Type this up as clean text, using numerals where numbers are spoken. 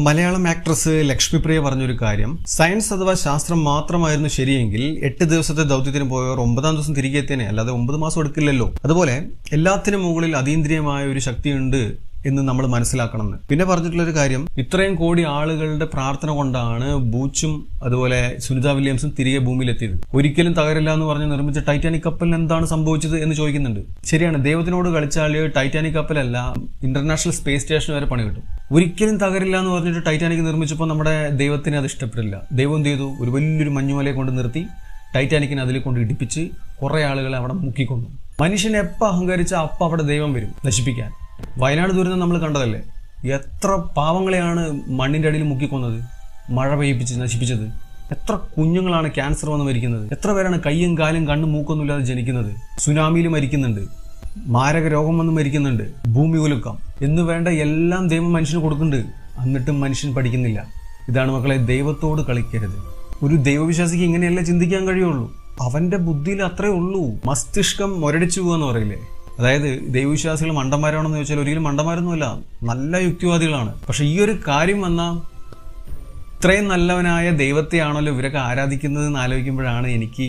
Malayalam actress Lakshmipriya പറഞ്ഞൊരു കാര്യം, science അഥവാ ശാസ്ത്രം മാത്രമായിരുന്നു ശരിയെങ്കിൽ 8 ദിവസത്തെ ദൗത്യത്തിന് പോയവർ 9ാം ദിവസം തിരികെ എത്തിയനെ, അല്ലാതെ 9 മാസം എടുക്കില്ലല്ലോ. അതുപോലെ എല്ലാത്തിനും മുകളിൽ അതീന്ദ്രിയമായ ഒരു ശക്തിയുണ്ട് എന്ന് നമ്മൾ മനസ്സിലാക്കണമെന്ന്. പിന്നെ പറഞ്ഞിട്ടുള്ളൊരു കാര്യം, ഇത്രയും കോടി ആളുകളുടെ പ്രാർത്ഥന കൊണ്ടാണ് ബൂച്ചും അതുപോലെ സുനിത വില്യംസും തിരികെ ഭൂമിയിലെത്തിയത്. ഒരിക്കലും തകരില്ല എന്ന് പറഞ്ഞ് നിർമ്മിച്ച ടൈറ്റാനിക് കപ്പലിന് എന്താണ് സംഭവിച്ചത് എന്ന് ചോദിക്കുന്നുണ്ട്. ശരിയാണ്, ദൈവത്തിനോട് കളിച്ചാൽ ടൈറ്റാനിക് കപ്പലല്ല, ഇന്റർനാഷണൽ സ്പേസ് സ്റ്റേഷൻ വരെ പണി കിട്ടും. ഒരിക്കലും തകരില്ല എന്ന് പറഞ്ഞിട്ട് ടൈറ്റാനിക് നിർമ്മിച്ചപ്പോൾ നമ്മുടെ ദൈവത്തിന് അത് ഇഷ്ടപ്പെട്ടില്ല. ദൈവം എന്ത് ചെയ്തു? ഒരു വലിയൊരു മഞ്ഞുമലയെ കൊണ്ട് നിർത്തി ടൈറ്റാനിക്കിനെ അതിൽ കൊണ്ട് ഇടിപ്പിച്ച് കുറെ ആളുകളെ അവിടെ മുക്കിക്കൊണ്ടു. മനുഷ്യൻ എപ്പോൾ അഹങ്കരിച്ച അപ്പം അവിടെ ദൈവം വരും നശിപ്പിക്കാൻ. വയനാട് ദുരന്തം നമ്മൾ കണ്ടതല്ലേ, എത്ര പാവങ്ങളെയാണ് മണ്ണിന്റെ അടിയിൽ മുക്കിക്കൊന്നത്, മഴ പെയ്യിപ്പിച്ച് നശിപ്പിച്ചത്. എത്ര കുഞ്ഞുങ്ങളാണ് ക്യാൻസർ വന്ന് മരിക്കുന്നത്, എത്ര പേരാണ് കയ്യും കാലും കണ്ണും മൂക്കൊന്നുമില്ലാതെ ജനിക്കുന്നത്. സുനാമിയിൽ മരിക്കുന്നുണ്ട്, മാരക രോഗം വന്ന് മരിക്കുന്നുണ്ട്, ഭൂമി കുലുക്കം എന്ന് വേണ്ട എല്ലാം ദൈവം മനുഷ്യന് കൊടുക്കുന്നുണ്ട്. എന്നിട്ടും മനുഷ്യൻ പഠിക്കുന്നില്ല. ഇതാണ് മക്കളെ, ദൈവത്തോട് കളിക്കരുത്. ഒരു ദൈവവിശ്വാസിക്ക് ഇങ്ങനെയല്ല ചിന്തിക്കാൻ കഴിയുള്ളൂ. അവന്റെ ബുദ്ധിയിൽ അത്രേ ഉള്ളൂ. മസ്തിഷ്കം മുരടിച്ചു പോവാന്ന് പറയില്ലേ. അതായത് ദൈവവിശ്വാസികൾ മണ്ടന്മാരാണെന്ന് ചോദിച്ചാൽ ഒരിക്കലും മണ്ടന്മാരൊന്നുമല്ല, നല്ല യുക്തിവാദികളാണ്. പക്ഷെ ഈ ഒരു കാര്യം വന്നാൽ ഇത്രയും നല്ലവനായ ദൈവത്തെയാണല്ലോ ഇവരൊക്കെ ആരാധിക്കുന്നത് എന്ന് ആലോചിക്കുമ്പോഴാണ് എനിക്ക്